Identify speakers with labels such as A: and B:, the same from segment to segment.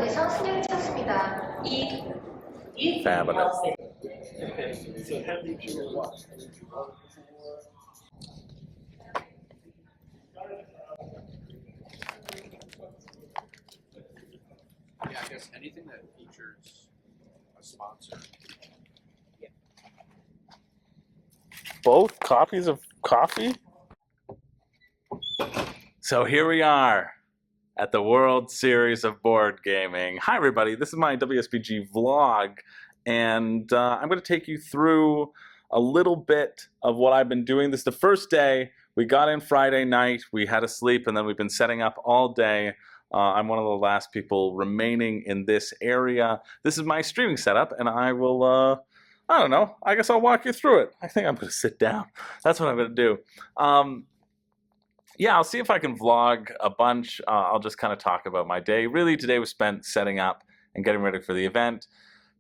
A: 지역에서 승객을 찾습니다.
B: Fabulous.
C: Yeah, I guess anything that features a sponsor.
B: Both copies of coffee? So here we are at the World Series of Board Gaming. Hi everybody, this is my WSBG vlog, and I'm going to take you through a little bit of what I've been doing. This is the first day. We got in Friday night, we had a sleep, and then we've been setting up all day. I'm one of the last people remaining in this area. This is my streaming setup, and I will, I don't know, I guess I'll walk you through it. I think I'm going to sit down. That's what I'm going to do. Yeah, I'll see if I can vlog a bunch. I'll just kind of talk about my day. Really, today was spent setting up and getting ready for the event.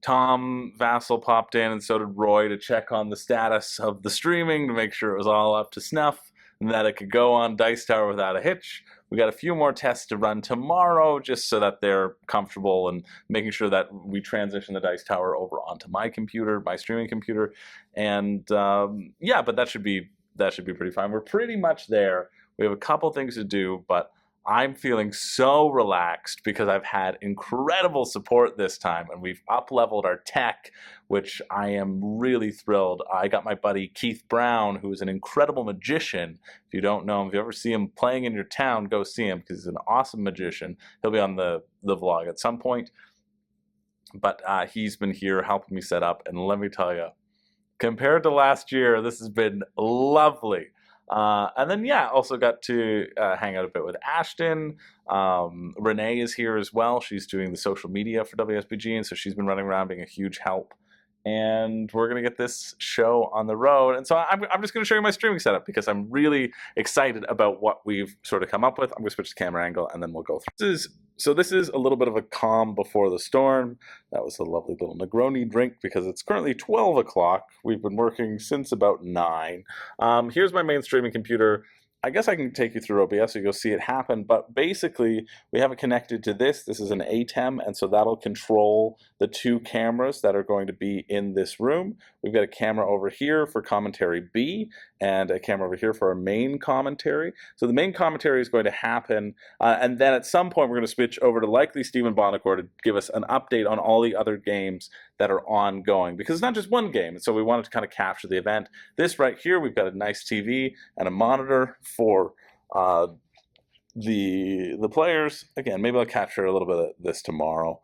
B: Tom Vassell popped in, and so did Roy, to check on the status of the streaming to make sure it was all up to snuff and that it could go on Dice Tower without a hitch. We got a few more tests to run tomorrow just so that they're comfortable, and making sure that we transition the Dice Tower over onto my computer, my streaming computer. And yeah, but that should be pretty fine. We're pretty much there. We have a couple things to do, but I'm feeling so relaxed because I've had incredible support this time, and we've up-leveled our tech, which I am really thrilled. I got my buddy Keith Brown, who is an incredible magician. If you don't know him, if you ever see him playing in your town, go see him because he's an awesome magician. He'll be on the vlog at some point. But he's been here helping me set up, and let me tell you, compared to last year, this has been lovely. And then, yeah, also got to hang out a bit with Ashton. Renee is here as well. She's doing the social media for WSBG, and so she's been running around being a huge help. And we're going to get this show on the road. And so I'm just going to show you my streaming setup because I'm really excited about what we've sort of come up with. I'm going to switch the camera angle, and then we'll go through. This is a little bit of a calm before the storm. That was a lovely little Negroni drink because it's currently 12 o'clock. We've been working since about 9. Here's my main streaming computer. I guess I can take you through OBS so you'll see it happen, but basically we have it connected to this. This is an ATEM, and so that'll control the 2 cameras that are going to be in this room. We've got a camera over here for commentary B, and a camera over here for our main commentary. So the main commentary is going to happen, and then at some point we're going to switch over to likely Stephen Bonacore to give us an update on all the other games that are ongoing, because it's not just one game, and so we wanted to kind of capture the event. This right here, we've got a nice TV and a monitor for the players. Again, maybe I'll capture a little bit of this tomorrow.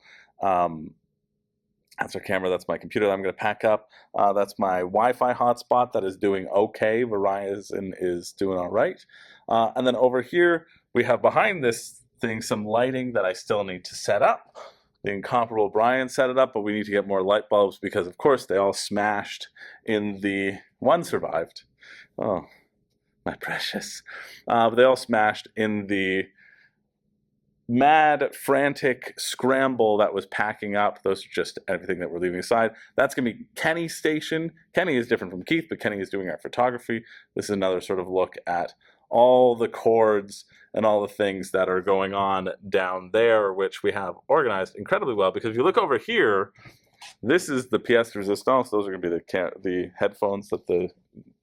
B: That's our camera, that's my computer that I'm going to pack up. That's my Wi-Fi hotspot that is doing okay. Verizon is doing all right. And then over here, we have behind this thing some lighting that I still need to set up. The incomparable Brian set it up, but we need to get more light bulbs because, of course, they all smashed in the... One survived. Oh, my precious. But they all smashed in the mad, frantic scramble that was packing up. Those are just everything that we're leaving aside. That's going to be Kenny's station. Kenny is different from Keith, but Kenny is doing our photography. This is another sort of look at all the cords and all the things that are going on down there, which we have organized incredibly well, because if you look over here, this is the pièce de résistance. Those are going to be the headphones that the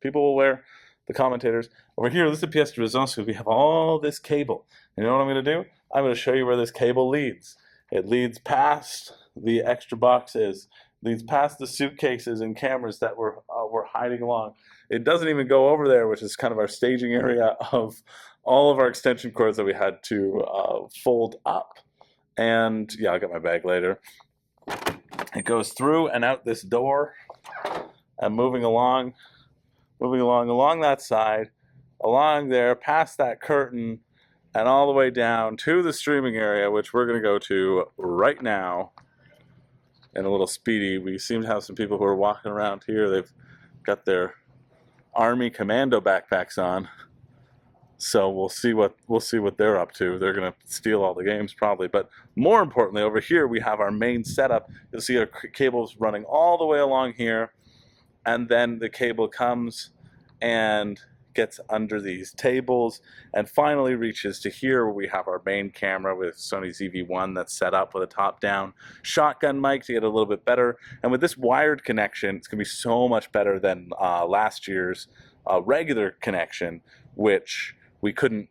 B: people will wear, the commentators. Over here, this is the pièce de résistance, because we have all this cable. And you know what I'm going to do? I'm going to show you where this cable leads. It leads past the extra boxes, leads past the suitcases and cameras that we're hiding along. It doesn't even go over there, which is kind of our staging area of all of our extension cords that we had to fold up. And yeah, I'll get my bag later. It goes through and out this door, and moving along that side, along there, past that curtain, and all the way down to the streaming area, which we're going to go to right now in a little speedy. We seem to have some people who are walking around here. They've got their Army commando backpacks on, so we'll see what they're up to. They're going to steal all the games probably, but more importantly, over here we have our main setup. You'll see our cables running all the way along here, and then the cable comes and gets under these tables, and finally reaches to here where we have our main camera with Sony ZV-1 that's set up with a top-down shotgun mic to get a little bit better. And with this wired connection, it's going to be so much better than last year's regular connection, which we couldn't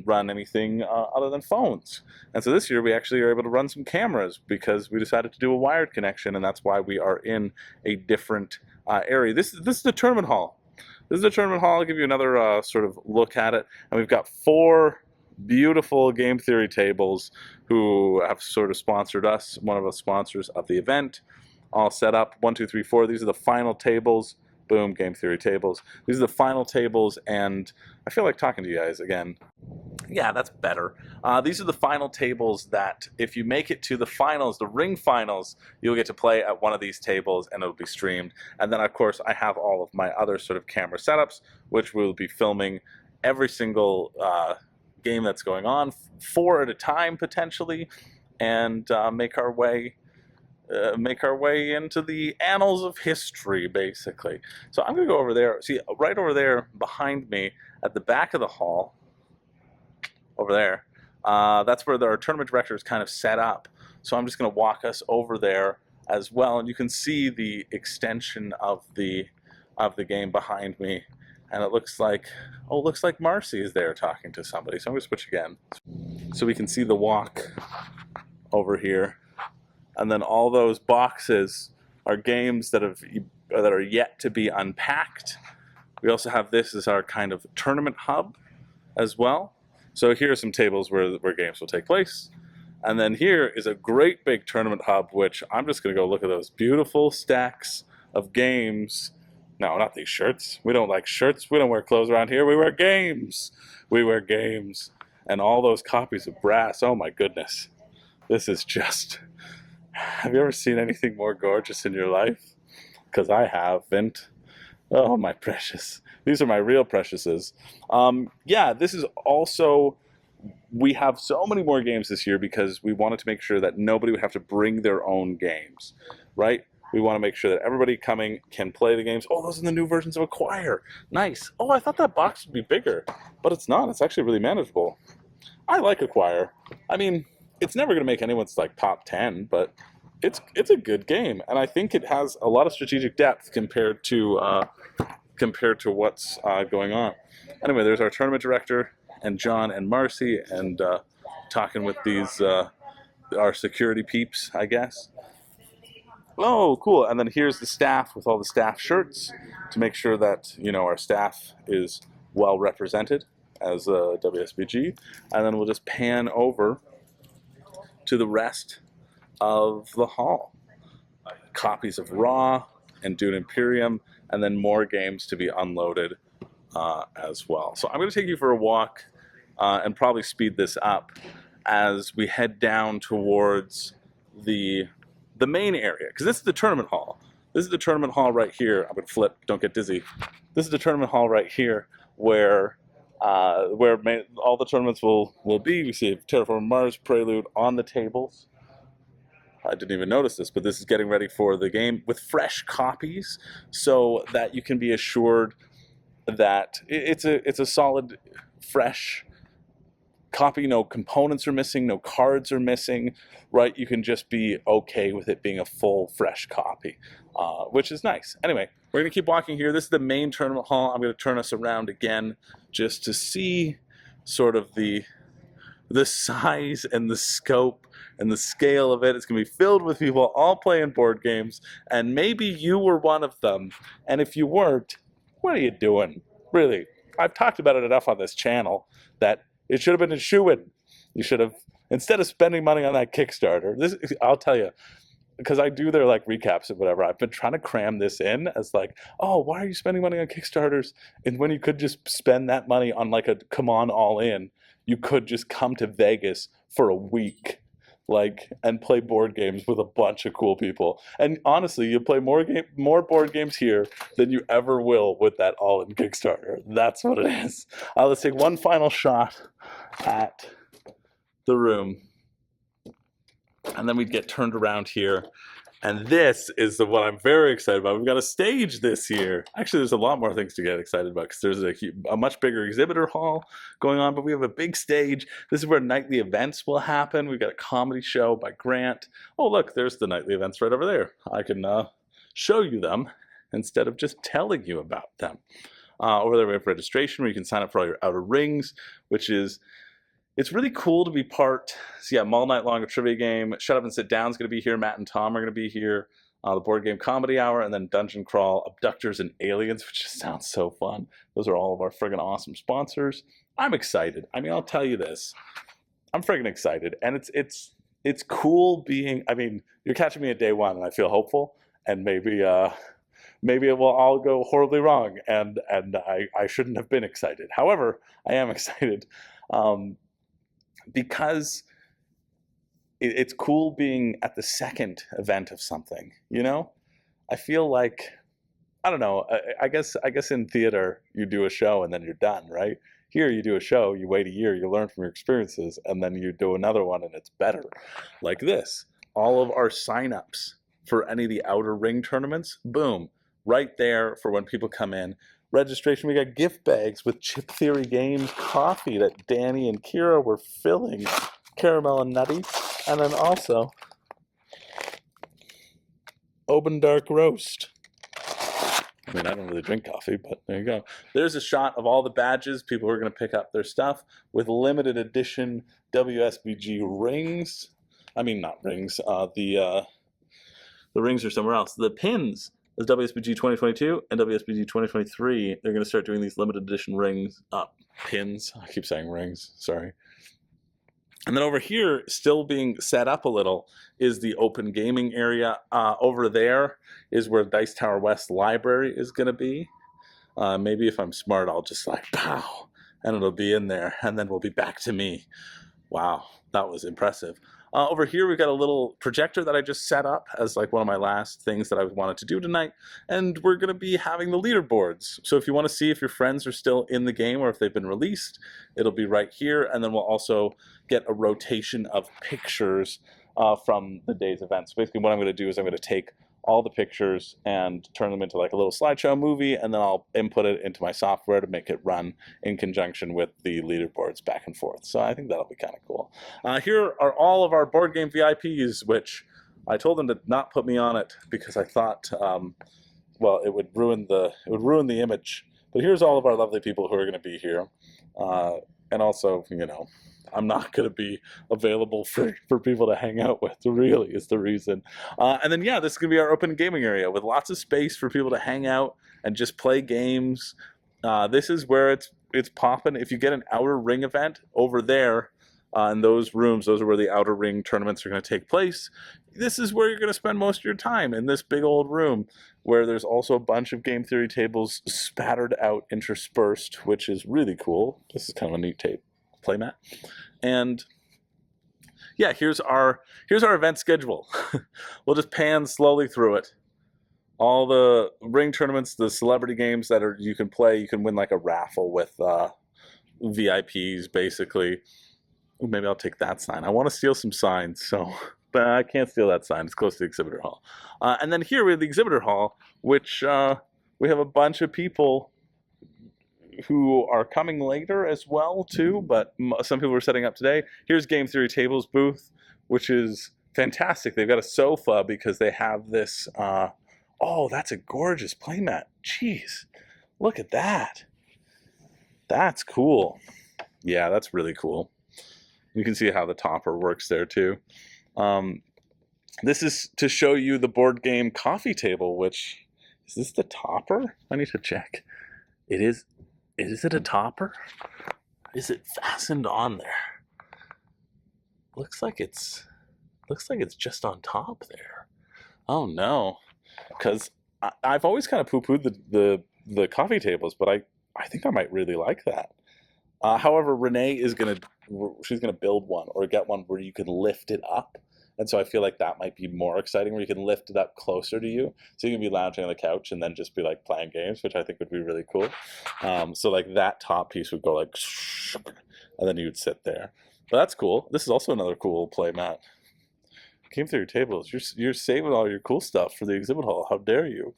B: run anything other than phones. And so this year we actually are able to run some cameras because we decided to do a wired connection, and that's why we are in a different area. This is the tournament hall. This is the tournament hall. I'll give you another sort of look at it. And we've got 4 beautiful game theory tables who have sort of sponsored us, one of the sponsors of the event, all set up. 1, 2, 3, 4. These are the final tables. Boom, game theory tables. These are the final tables, and I feel like talking to you guys again. Yeah, that's better. These are the final tables that if you make it to the finals, the ring finals, you'll get to play at one of these tables and it'll be streamed. And then, of course, I have all of my other sort of camera setups, which we'll be filming every single game that's going on, 4 at a time potentially, and make our way into the annals of history, basically. So I'm going to go over there. See, right over there behind me at the back of the hall, over there, that's where our tournament director is kind of set up. So I'm just going to walk us over there as well, and you can see the extension of the game behind me. And it looks like, oh, it looks like Marcy is there talking to somebody. So I'm going to switch again, so we can see the walk over here. And then all those boxes are games that are yet to be unpacked. We also have this as our kind of tournament hub as well. So here are some tables where games will take place. And then here is a great big tournament hub, which I'm just going to go look at those beautiful stacks of games. No, not these shirts. We don't like shirts. We don't wear clothes around here. We wear games. We wear games. And all those copies of Brass. Oh my goodness. This is just... Have you ever seen anything more gorgeous in your life? Because I haven't. Oh, my precious. These are my real preciouses. Yeah, this is also... We have so many more games this year because we wanted to make sure that nobody would have to bring their own games, right? We want to make sure that everybody coming can play the games. Oh, those are the new versions of Acquire. Nice. Oh, I thought that box would be bigger, but it's not. It's actually really manageable. I like Acquire. I mean... It's never going to make anyone's like top 10, but it's a good game, and I think it has a lot of strategic depth compared to what's going on. Anyway, there's our tournament director and John and Marcy, and talking with these our security peeps, I guess. Oh, cool! And then here's the staff with all the staff shirts to make sure that our staff is well represented as WSBG, and then we'll just pan over to the rest of the hall. Copies of Raw and Dune Imperium, and then more games to be unloaded as well. So I'm going to take you for a walk and probably speed this up as we head down towards the main area, because this is the tournament hall. This is the tournament hall right here. I'm going to flip, don't get dizzy. This is the tournament hall right here where all the tournaments will be. We see Terraform Mars Prelude on the tables. I didn't even notice this, but this is getting ready for the game with fresh copies, so that you can be assured that it's a solid, fresh copy. No components are missing, no cards are missing, right? You can just be okay with it being a full, fresh copy, which is nice. Anyway, we're going to keep walking here. This is the main tournament hall. I'm going to turn us around again just to see sort of the size and the scope and the scale of it. It's going to be filled with people all playing board games, and maybe you were one of them. And if you weren't, what are you doing? Really, I've talked about it enough on this channel that it should have been a shoo-in. You should have, instead of spending money on that Kickstarter, I'll tell you, because I do their like recaps and whatever, I've been trying to cram this in as like, oh, why are you spending money on Kickstarters? And when you could just spend that money on like a come on all in, you could just come to Vegas for a week, like, and play board games with a bunch of cool people. And honestly, you play more board games here than you ever will with that all-in Kickstarter. That's what it is. Let's take one final shot at the room. And then we'd get turned around here. And this is the one I'm very excited about. We've got a stage this year. Actually, there's a lot more things to get excited about because there's a much bigger exhibitor hall going on, but we have a big stage. This is where nightly events will happen. We've got a comedy show by Grant. Oh, look, there's the nightly events right over there. I can show you them instead of just telling you about them. Over there we have registration where you can sign up for all your outer rings, which is, it's really cool to be part. So yeah, all night long a trivia game. Shut Up and Sit Down is going to be here. Matt and Tom are going to be here. The board game comedy hour, and then Dungeon Crawl, Abductors and Aliens, which just sounds so fun. Those are all of our friggin' awesome sponsors. I'm excited. I mean, I'll tell you this. I'm friggin' excited, and it's cool being. I mean, you're catching me at day one, and I feel hopeful, and maybe it will all go horribly wrong, and I shouldn't have been excited. However, I am excited. Because it's cool being at the second event of something, you know? I feel like, I don't know, I guess in theater you do a show and then you're done, right? Here you do a show, you wait a year, you learn from your experiences, and then you do another one and it's better. Like this, all of our signups for any of the outer ring tournaments, boom, right there for when people come in. Registration, we got gift bags with Chip Theory Games coffee that Danny and Kira were filling, caramel and nutty, and then also Open Dark Roast. I mean, I don't really drink coffee, but there you go. There's a shot of all the badges. People are going to pick up their stuff with limited edition WSBG rings. I mean, not rings. The rings are somewhere else. The pins. There's WSBG 2022 and WSBG 2023. They're going to start doing these limited edition rings, pins. I keep saying rings, sorry. And then over here, still being set up a little, is the open gaming area. Over there is where Dice Tower West Library is going to be. Maybe if I'm smart, I'll just like, pow, and it'll be in there, and then we'll be back to me. Wow, that was impressive. Over here, we've got a little projector that I just set up as like one of my last things that I wanted to do tonight. And we're going to be having the leaderboards. So if you want to see if your friends are still in the game or if they've been released, it'll be right here. And then we'll also get a rotation of pictures from the day's events. So basically what I'm going to do is I'm going to take all the pictures and turn them into like a little slideshow movie, and then I'll input it into my software to make it run in conjunction with the leaderboards back and forth. So I think that'll be kind of cool. Here are all of our board game VIPs, which I told them to not put me on it because I thought, well, it would ruin the image. But here's all of our lovely people who are going to be here, and also, you know, I'm not going to be available for people to hang out with, really, is the reason. And then, yeah, this is going to be our open gaming area with lots of space for people to hang out and just play games. This is where it's popping. If you get an outer ring event over there in those rooms, those are where the outer ring tournaments are going to take place. This is where you're going to spend most of your time, in this big old room, where there's also a bunch of game theory tables spattered out, interspersed, which is really cool. This is kind of a neat playmat. And yeah, here's our event schedule. We'll just pan slowly through it. All the ring tournaments, the celebrity games that you can play, you can win like a raffle with VIPs, basically. Ooh, maybe I'll take that sign. I want to steal some signs, so but I can't steal that sign. It's close to the exhibitor hall. And then here we have the exhibitor hall, which we have a bunch of people who are coming later as well too, but some people are setting up today. Here's Game Theory Tables booth, which is fantastic. They've got a sofa because they have this, oh, that's a gorgeous playmat. Jeez, look at that. That's cool. Yeah, that's really cool. You can see how the topper works there too. This is to show you the board game coffee table, which, is this the topper? I need to check. It is. Is it a topper? Is it fastened on there? Looks like it's just on top there. Oh no, because I've always kind of poo-pooed the coffee tables, but I think I might really like that. However, Renee she's gonna build one or get one where you can lift it up. And so I feel like that might be more exciting, where you can lift it up closer to you. So you can be lounging on the couch and then just be like playing games, which I think would be really cool. So like that top piece would go like, and then you would sit there. But that's cool. This is also another cool play mat. Game Theory tables. You're saving all your cool stuff for the exhibit hall. How dare you?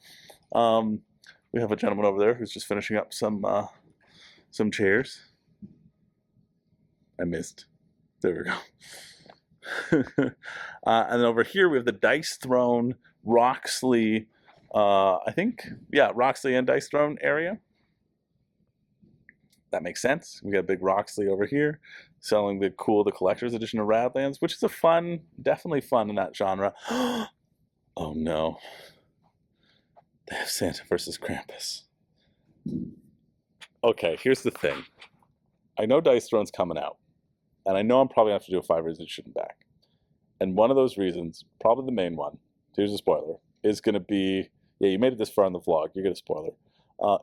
B: We have a gentleman over there who's just finishing up some chairs. I missed. There we go. And then over here we have the Dice Throne, Roxley, I think, yeah, Roxley and Dice Throne area. That makes sense. We got a big Roxley over here selling the collector's edition of Radlands, which is definitely fun in that genre. Oh no. They have Santa versus Krampus. Okay, here's the thing. I know Dice Throne's coming out, and I know I'm probably going to have to do a 5 reasons you shouldn't back. And one of those reasons, probably the main one, here's a spoiler, is going to be, yeah, you made it this far in the vlog, you get a spoiler,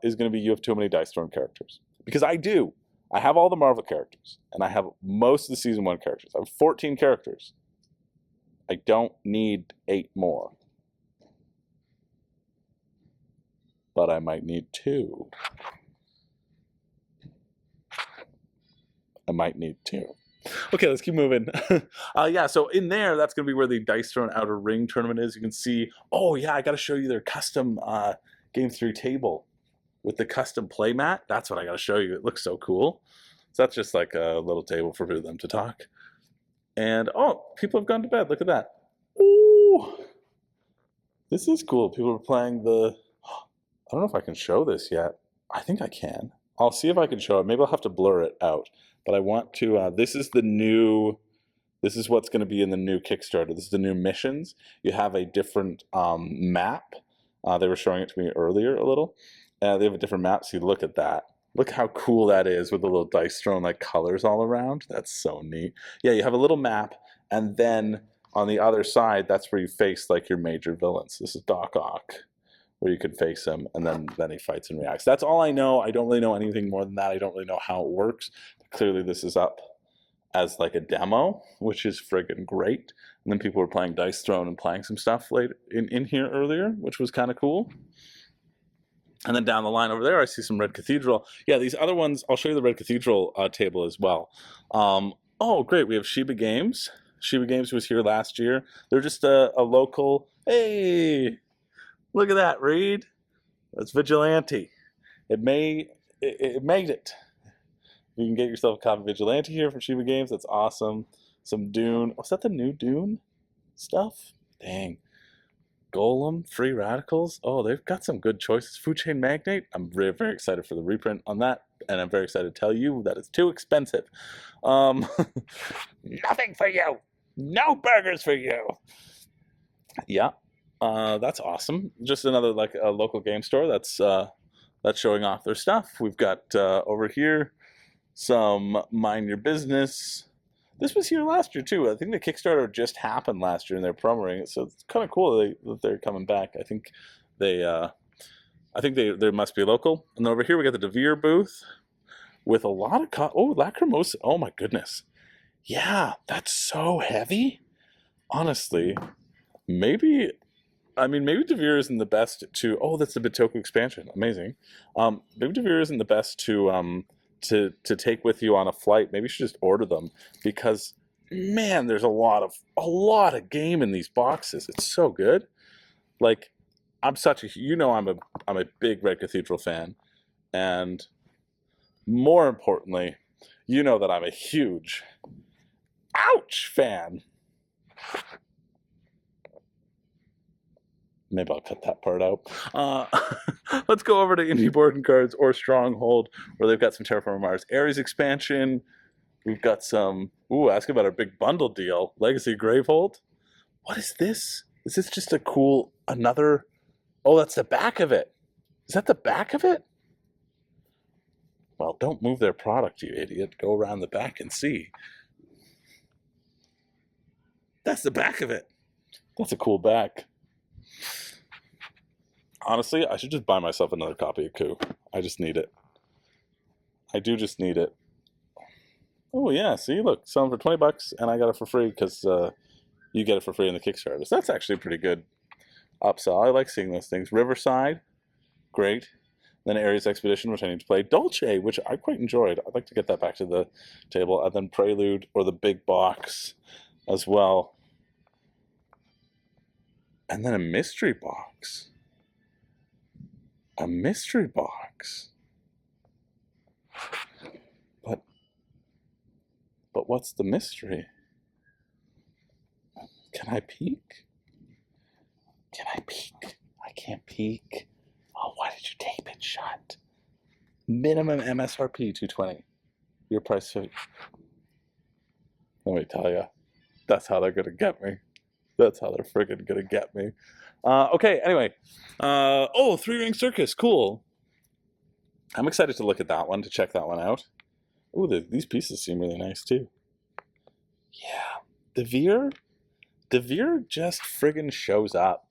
B: is going to be you have too many Dice Throne characters. Because I do. I have all the Marvel characters, and I have most of the Season 1 characters. I have 14 characters. I don't need 8 more. But I might need 2. I might need 2. Okay, let's keep moving. Yeah, so in there, that's going to be where the Dice Throne Outer Ring tournament is. You can see, oh yeah, I got to show you their custom Game 3 table with the custom play mat. That's what I got to show you. It looks so cool. So that's just like a little table for them to talk. And, oh, people have gone to bed. Look at that. Ooh, this is cool. People are playing the... I don't know if I can show this yet. I think I can. I'll see if I can show it. Maybe I'll have to blur it out. But I want to, this is what's going to be in the new Kickstarter. This is the new missions. You have a different map. They were showing it to me earlier a little. They have a different map, so you look at that. Look how cool that is with the little Dice Throne like colors all around. That's so neat. Yeah, you have a little map, and then on the other side, that's where you face like your major villains. This is Doc Ock, where you could face him, and then he fights and reacts. That's all I know. I don't really know anything more than that. I don't really know how it works. But clearly, this is up as like a demo, which is friggin' great. And then people were playing Dice Throne and playing some stuff later in here earlier, which was kind of cool. And then down the line over there, I see some Red Cathedral. Yeah, these other ones, I'll show you the Red Cathedral table as well. Oh, great. We have Sheba Games. Sheba Games was here last year. They're just a local, hey, look at that, Reed. That's Vigilante. It made it. You can get yourself a copy of Vigilante here from Sheba Games. That's awesome. Some Dune. Was that the new Dune stuff? Dang. Golem, Free Radicals. Oh, they've got some good choices. Food Chain Magnate. I'm very, very excited for the reprint on that, and I'm very excited to tell you that it's too expensive. Nothing for you. No burgers for you. Yeah, that's awesome. Just another like a local game store that's showing off their stuff. We've got over here some Mind Your Business. This was here last year too. I think the Kickstarter just happened last year, and they're promoting it, so it's kind of cool that they're coming back. I think they must be local. And then over here we got the DeVere booth with a lot of Lacrimosa. Oh my goodness, yeah, that's so heavy. Honestly, maybe DeVere isn't the best to. Oh, that's the Bitoku expansion. Amazing. Maybe DeVere isn't the best to take with you on a flight. Maybe you should just order them, because man, there's a lot of game in these boxes. It's so good. Like, I'm a big Red Cathedral fan, and more importantly, you know that I'm a huge ouch fan. Maybe I'll cut that part out. Let's go over to Indie Board and Cards or Stronghold, where they've got some Terraforming Mars Ares expansion. We've got some... Ooh, ask about our big bundle deal. Legacy Gravehold. What is this? Is this just a cool... another... Oh, that's the back of it. Is that the back of it? Well, don't move their product, you idiot. Go around the back and see. That's the back of it. That's a cool back. Honestly, I should just buy myself another copy of Coup. I just need it. I do just need it. Oh yeah, see, look, selling for $20, and I got it for free because you get it for free in the Kickstarter. So that's actually a pretty good upsell. I like seeing those things. Riverside, great. Then Ares Expedition, which I need to play. Dolce, which I quite enjoyed. I'd like to get that back to the table. And then Prelude, or the big box as well. And then a mystery box. A mystery box. But what's the mystery? Can I peek? Can I peek? I can't peek. Oh, why did you tape it shut? Minimum MSRP 220. Your price suit. Let me tell you, that's how they're gonna get me. That's how they're friggin' gonna get me. Okay, anyway. Oh, Three Ring Circus, cool. I'm excited to look at that one, to check that one out. Ooh, these pieces seem really nice too. Yeah, DeVere just friggin' shows up.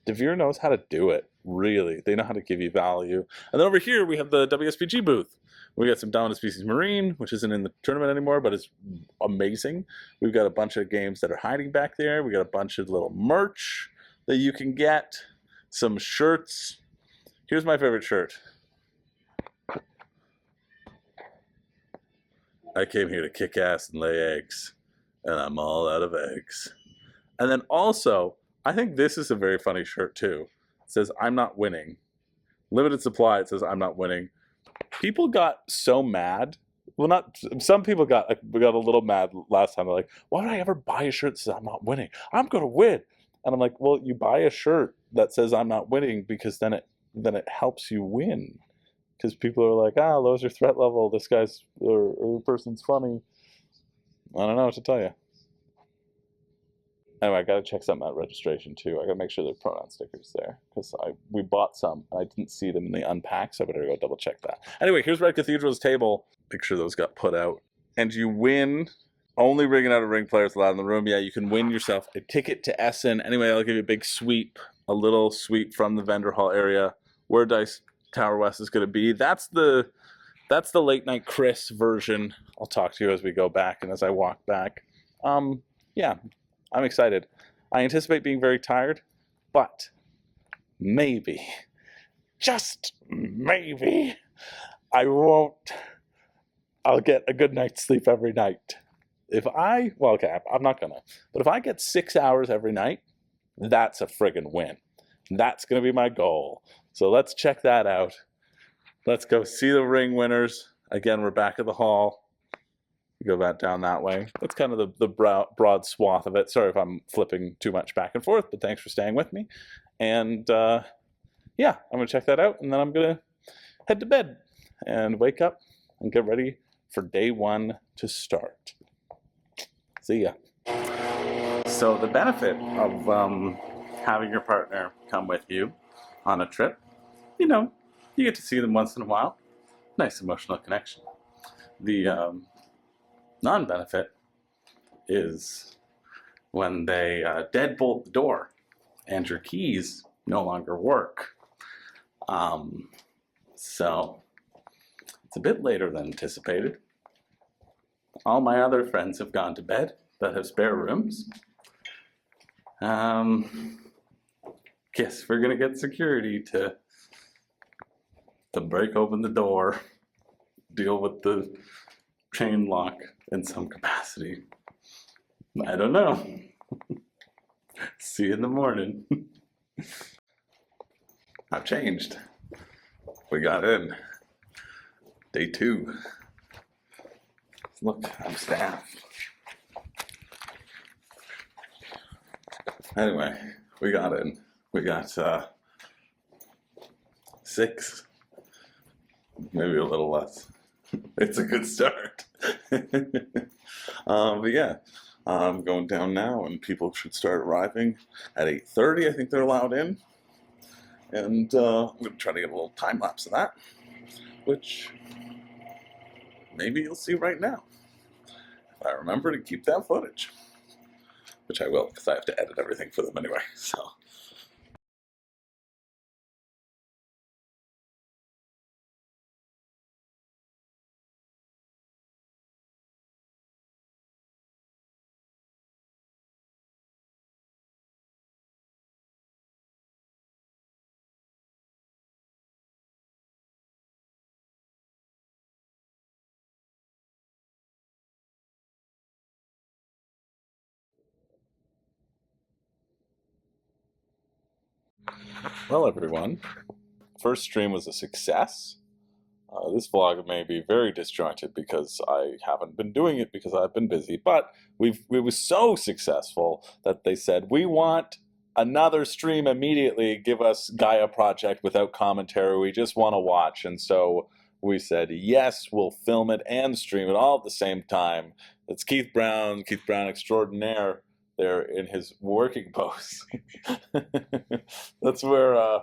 B: DeVere knows how to do it, really. They know how to give you value. And then over here, we have the WSBG booth. We got some Dominant Species Marine, which isn't in the tournament anymore, but it's amazing. We've got a bunch of games that are hiding back there. We got a bunch of little merch that you can get. Some shirts. Here's my favorite shirt. I came here to kick ass and lay eggs, and I'm all out of eggs. And then also, I think this is a very funny shirt too. It says, I'm not winning. Limited supply, it says, I'm not winning. People got so mad. Well, not some people got a little mad last time. They're like, why would I ever buy a shirt that says I'm not winning? I'm gonna win. And I'm like, well, you buy a shirt that says I'm not winning because then it helps you win. Because people are like, lowers your threat level. This guy's or person's funny. I don't know what to tell you. Anyway, I gotta check something out registration too. I gotta make sure there are pronoun stickers there because we bought some and I didn't see them in the unpack, so I better go double check that. Anyway, here's Red Cathedral's table. Picture those got put out, and you win. Only ringing out of ring players allowed in the room. Yeah, you can win yourself a ticket to Essen. Anyway, I'll give you a big sweep, a little sweep from the vendor hall area where Dice Tower West is gonna be. That's the late night Chris version. I'll talk to you as we go back and as I walk back. Yeah. I'm excited. I anticipate being very tired, but maybe, just maybe, I'll get a good night's sleep every night. I'm not gonna, but if I get 6 hours every night, that's a friggin' win. That's gonna be my goal. So let's check that out. Let's go see the ring winners. Again, we're back at the hall. Go back down that way. That's kind of the broad swath of it. Sorry if I'm flipping too much back and forth, but thanks for staying with me. And yeah, I'm going to check that out, and then I'm going to head to bed and wake up and get ready for day one to start. See ya. So the benefit of having your partner come with you on a trip, you get to see them once in a while. Nice emotional connection. The non-benefit is when they deadbolt the door and your keys no longer work. So it's a bit later than anticipated. All my other friends have gone to bed that have spare rooms. Guess we're gonna get security to break open the door, deal with the chain lock in some capacity. I don't know. See you in the morning. I've changed. We got in. Day 2. Look, I'm staffed. Anyway, we got in. We got 6, maybe a little less. It's a good start. But yeah, I'm going down now, and people should start arriving at 8:30. I think they're allowed in, and I'm going to try to get a little time lapse of that, which maybe you'll see right now if I remember to keep that footage, which I will because I have to edit everything for them anyway. So. Well, everyone, first stream was a success. This vlog may be very disjointed because I haven't been doing it because I've been busy, but it was so successful that they said, we want another stream immediately. Give us Gaia Project without commentary. We just want to watch. And so we said, yes, we'll film it and stream it all at the same time. It's Keith Brown extraordinaire there in his working pose. That's where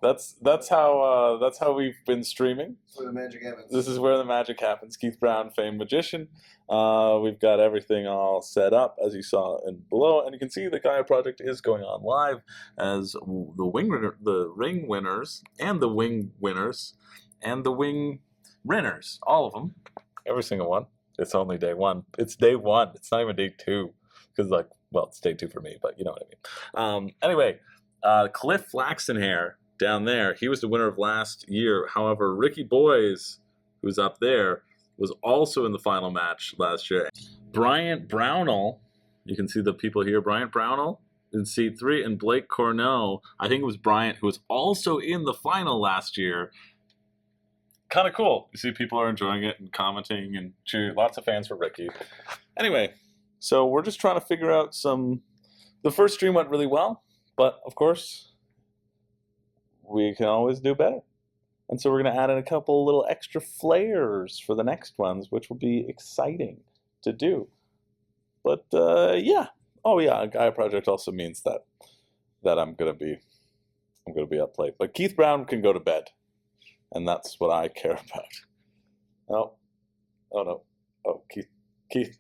B: that's how we've been streaming.
D: That's where the magic happens.
B: This is where the magic happens. Keith Brown, famed magician. We've got everything all set up as you saw in below, and you can see the Gaia Project is going on live as the ring winners, and the wing winners, and the wing rinners, all of them, every single one. It's only day one. It's day one. It's not even day two, because it's day two for me, but you know what I mean. Anyway, Cliff Flaxenhair down there, he was the winner of last year. However, Ricky Boys, who's up there, was also in the final match last year. Bryant Brownell, you can see the people here, Bryant Brownell in seat 3, and Blake Cornell, I think it was Bryant, who was also in the final last year. Kind of cool. You see people are enjoying it and commenting and cheering. Lots of fans for Ricky. Anyway, so we're just trying to figure out the first stream went really well, but of course, we can always do better. And so we're going to add in a couple little extra flares for the next ones, which will be exciting to do. But yeah. Oh yeah, Gaia Project also means that I'm going to be up late. But Keith Brown can go to bed. And that's what I care about. Oh no. Oh, Keith.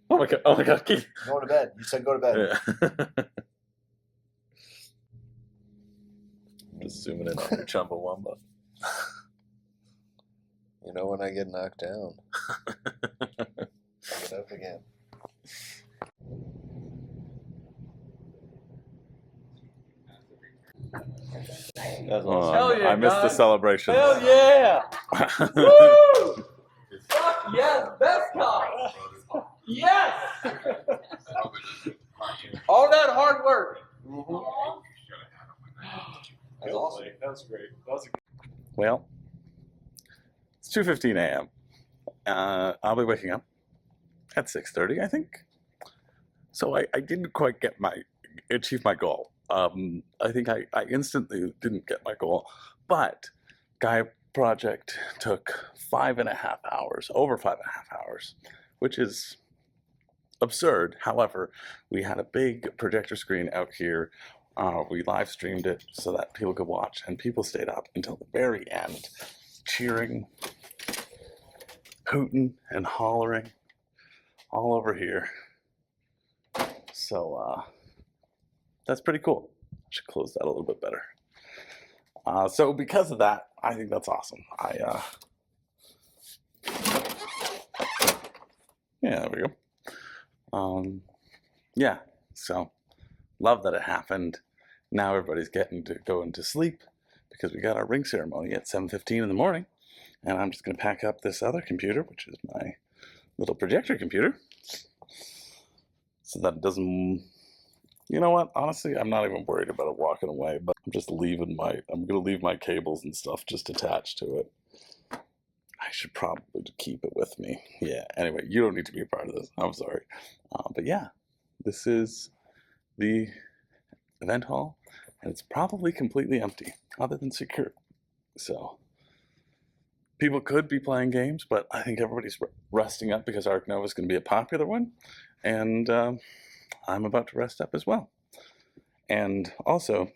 B: Oh my god, Keith.
D: Go to bed. You said go to bed.
B: Yeah. Just zooming in on your Chumbawamba.
D: You know when I get knocked down. I get up again.
B: That's
E: awesome. Hell yeah,
B: I missed the
E: guys.
B: celebration.
E: Hell yeah! Woo! Fuck yes, best cop. Yes! All that hard work.
C: That's awesome. That was great. That was
B: Well, it's 2:15 a.m. I'll be waking up at 6:30, I think. So I didn't quite achieve my goal. I think I instantly didn't get my goal, but Gaia Project took 5.5 hours, over 5.5 hours, which is absurd. However, we had a big projector screen out here. We live streamed it so that people could watch, and people stayed up until the very end, cheering, hooting, and hollering all over here. So that's pretty cool. I should close that a little bit better. So because of that, I think that's awesome. Yeah, there we go. Yeah, so love that it happened. Now everybody's getting to go into sleep because we got our ring ceremony at 7:15 in the morning, and I'm just going to pack up this other computer, which is my little projector computer, so that it doesn't. You know what? Honestly, I'm not even worried about it walking away, but I'm just leaving I'm going to leave my cables and stuff just attached to it. I should probably keep it with me. Yeah, anyway, you don't need to be a part of this. I'm sorry. But yeah, this is the event hall, and it's probably completely empty, other than secure. So, people could be playing games, but I think everybody's resting up because Ark Nova is going to be a popular one, and I'm about to rest up as well. And also,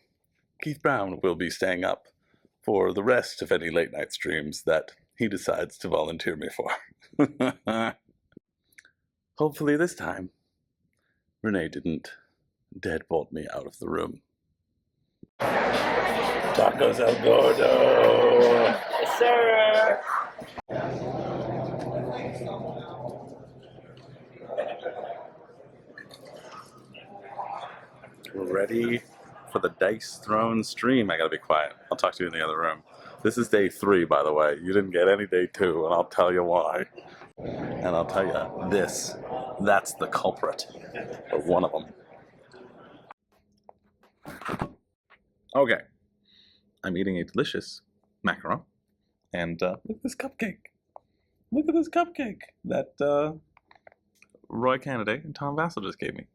B: Keith Brown will be staying up for the rest of any late night streams that he decides to volunteer me for. Hopefully this time, Renee didn't deadbolt me out of the room. Tacos El Gordo!
E: Yes, sir.
B: We're ready for the Dice Throne stream. I gotta be quiet. I'll talk to you in the other room. This is day 3, by the way. You didn't get any day 2, and I'll tell you why. And I'll tell you that's the culprit, or one of them. Okay, I'm eating a delicious macaron. And look at this cupcake. Look at this cupcake that Roy Candidate and Tom Vassell just gave me.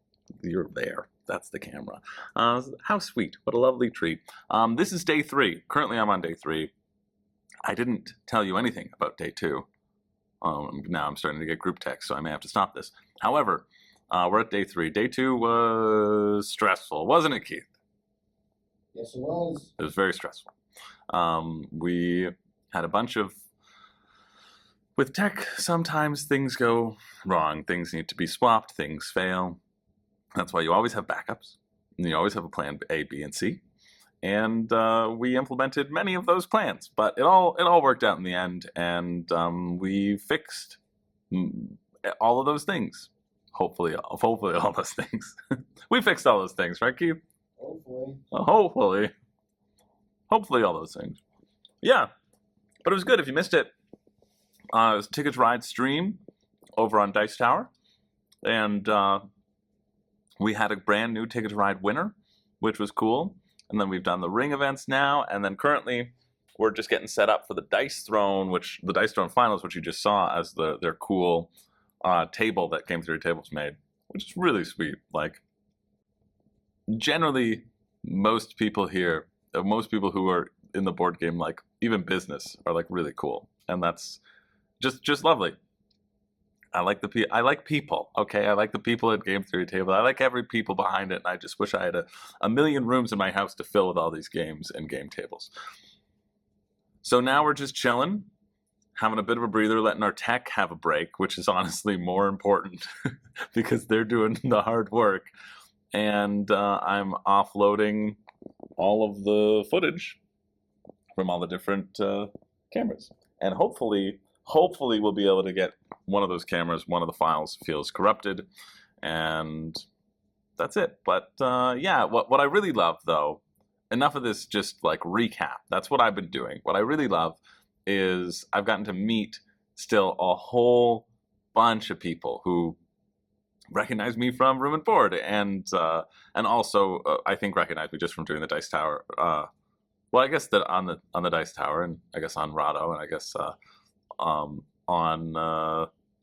B: You're there. That's the camera. How sweet. What a lovely treat. This is day 3. Currently, I'm on day 3. I didn't tell you anything about day 2. Now I'm starting to get group text, so I may have to stop this. However, we're at day 3. Day 2 was stressful, wasn't it, Keith?
E: Yes, it was.
B: It was very stressful. We had a bunch of... With tech, sometimes things go wrong. Things need to be swapped. Things fail. That's why you always have backups. You always have a plan A, B, and C. And we implemented many of those plans, but it all worked out in the end, and we fixed all of those things. Hopefully all those things. We fixed all those things, right, Keith?
E: Hopefully.
B: Hopefully all those things. Yeah, but it was good. If you missed it, it was Ticket to Ride stream over on Dice Tower, and we had a brand new Ticket to Ride winner, which was cool. And then we've done the ring events now, and then currently we're just getting set up for the Dice Throne, the Dice Throne finals, which you just saw as their cool table that Game Theory Tables made, which is really sweet. Like, generally, most people here, most people who are in the board game, like even business, are like really cool, and that's just lovely. I like people, okay? I like the people at Game Theory Table. I like every people behind it, and I just wish I had a million rooms in my house to fill with all these games and game tables. So now we're just chilling, having a bit of a breather, letting our tech have a break, which is honestly more important because they're doing the hard work. And I'm offloading all of the footage from all the different cameras. And hopefully we'll be able to get one of those cameras, one of the files feels corrupted, and that's it. But yeah, what I really love, though, enough of this just like recap. That's what I've been doing. What I really love is I've gotten to meet still a whole bunch of people who recognize me from Room and Board, and also I think recognize me just from doing the Dice Tower. Well, I guess that on the Dice Tower, and I guess on Rahdo, and I guess on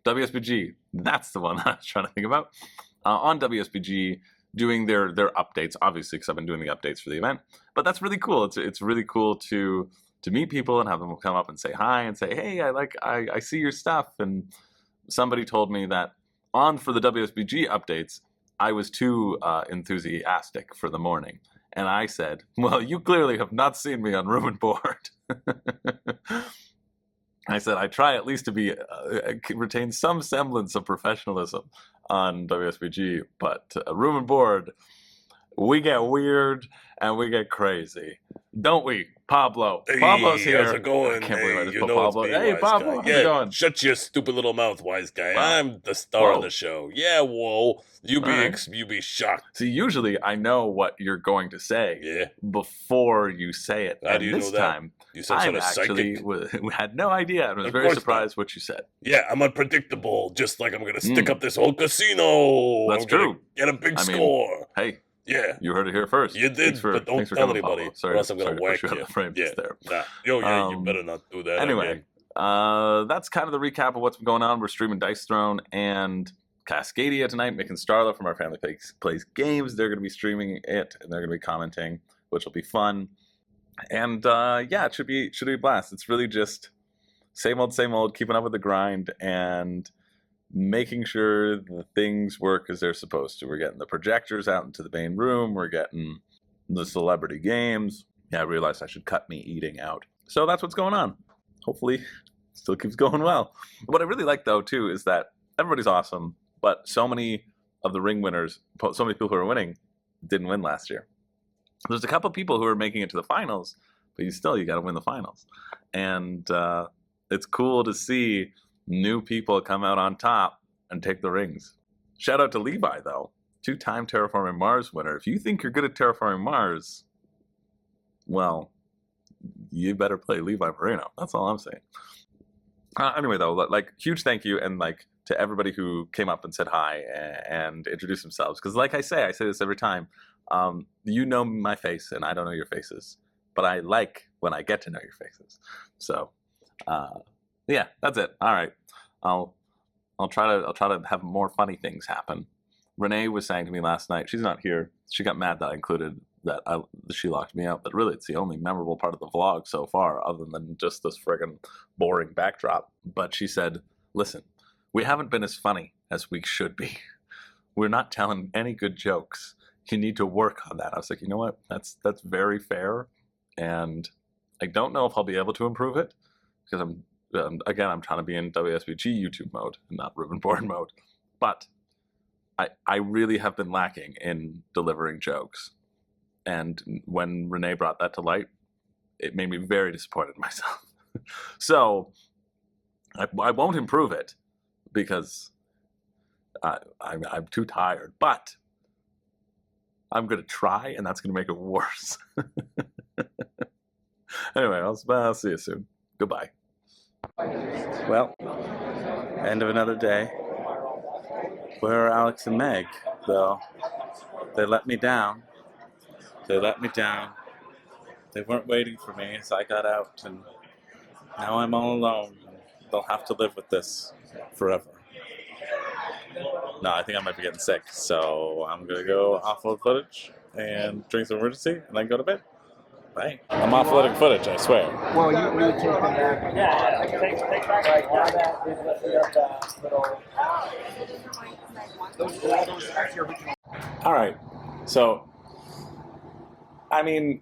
B: WSBG. That's the one I was trying to think about. On WSBG, doing their updates, obviously, because I've been doing the updates for the event. But that's really cool. It's really cool to meet people and have them come up and say hi and say, hey, I see your stuff. And somebody told me that for the WSBG updates, I was too enthusiastic for the morning. And I said, well, you clearly have not seen me on Room and Board. I said, I try at least to retain some semblance of professionalism on WSBG, but Room and Board, we get weird and we get crazy. Don't we, Pablo?
F: Hey,
B: Pablo's here.
F: how's it going?
B: I can't believe I
F: Hey,
B: just
F: you
B: put
F: know
B: Pablo.
F: it's me,
B: Hey,
F: wise
B: Pablo,
F: guy.
B: how's it going?
F: Shut your stupid little mouth, wise guy.
B: Wow.
F: I'm the star
B: Whoa.
F: of the show. Yeah, whoa. You
B: Alright.
F: be shocked.
B: See, usually I know what you're going to say
F: Yeah.
B: before you say it.
F: How
B: And
F: do you
B: this
F: know that?
B: time,
F: You some
B: I
F: sort of
B: actually
F: psychic.
B: had no idea. I was
F: Of
B: very
F: course
B: surprised what you said.
F: Yeah, I'm unpredictable. Just like I'm gonna stick up this whole casino.
B: That's
F: I'm gonna
B: true.
F: Get a big
B: I mean,
F: score.
B: Hey,
F: Yeah.
B: you heard it here first.
F: You did, but don't
B: thanks for
F: tell
B: coming,
F: anybody,
B: Pablo. Sorry,
F: or else I'm gonna
B: sorry to
F: whack
B: put you
F: you.
B: on the frame
F: Yeah.
B: just there.
F: Nah. You
B: Um,
F: better not do that.
B: Anyway,
F: again.
B: that's kind of the recap of what's been going on. We're streaming Dice Throne and Cascadia tonight. Mick and Starla from our Family Plays Games, they're going to be streaming it, and they're going to be commenting, which will be fun. And yeah, it should be a blast. It's really just same old, keeping up with the grind and making sure the things work as they're supposed to. We're getting the projectors out into the main room. We're getting the celebrity games. Yeah, I realized I should cut me eating out. So that's what's going on. Hopefully, still keeps going well. What I really like, though, too, is that everybody's awesome, but so many of the ring winners, so many people who are winning, didn't win last year. There's a couple people who are making it to the finals, but you got to win the finals. And it's cool to see new people come out on top and take the rings. Shout out to Levi, though. 2-time Terraforming Mars winner. If you think you're good at Terraforming Mars, well, you better play Levi Moreno. That's all I'm saying. Anyway, though, like, huge thank you, and like to everybody who came up and said hi and introduced themselves. Because like I say this every time. You know my face, and I don't know your faces. but I like when I get to know your faces. So, yeah, that's it. All right, I'll try to have more funny things happen. Renee was saying to me last night, she's not here. She got mad that I included that she locked me out, but really it's the only memorable part of the vlog so far, other than just this friggin' boring backdrop. But she said, listen, we haven't been as funny as we should be. We're not telling any good jokes. You need to work on that. I was like, you know what? That's very fair. And I don't know if I'll be able to improve it because I'm trying to be in WSBG YouTube mode and not Ribbon Board mode. But I really have been lacking in delivering jokes. And when Renee brought that to light, it made me very disappointed in myself. So I won't improve it because I'm too tired. But I'm going to try, and that's going to make it worse. Anyway, I'll see you soon. Goodbye. Well, end of another day. Where are Alex and Meg, though? They let me down. They let me down. They weren't waiting for me, so I got out, and now I'm all alone. They'll have to live with this forever. No, I think I might be getting sick, so I'm gonna go offload footage and drink some emergency, and then go to bed. Bye. I'm offloading footage, I swear.
G: Well, you take them back. Yeah, take back. Right now that is that little. Those actually original.
B: All right, so I mean,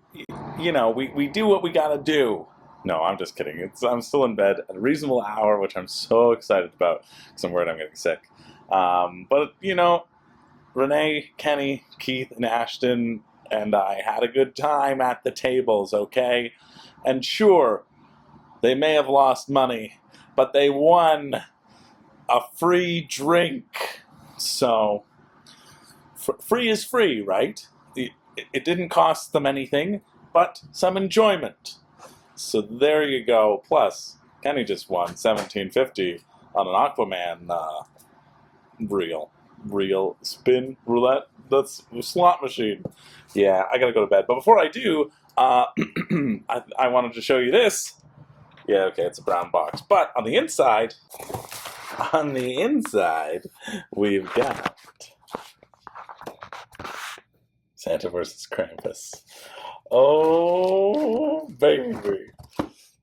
B: you know, we do what we gotta do. No, I'm just kidding. I'm still in bed at a reasonable hour, which I'm so excited about because I'm worried I'm getting sick. But you know, Renee, Kenny, Keith, and Ashton and I had a good time at the tables, okay? And sure, they may have lost money, but they won a free drink. So, free is free, right? It didn't cost them anything, but some enjoyment. So there you go. Plus, Kenny just won $17.50 on an Aquaman real spin roulette. That's a slot machine. Yeah, I gotta go to bed. But before I do, I wanted to show you this. Yeah, okay, it's a brown box. But on the inside, we've got Santa versus Krampus. Oh, baby.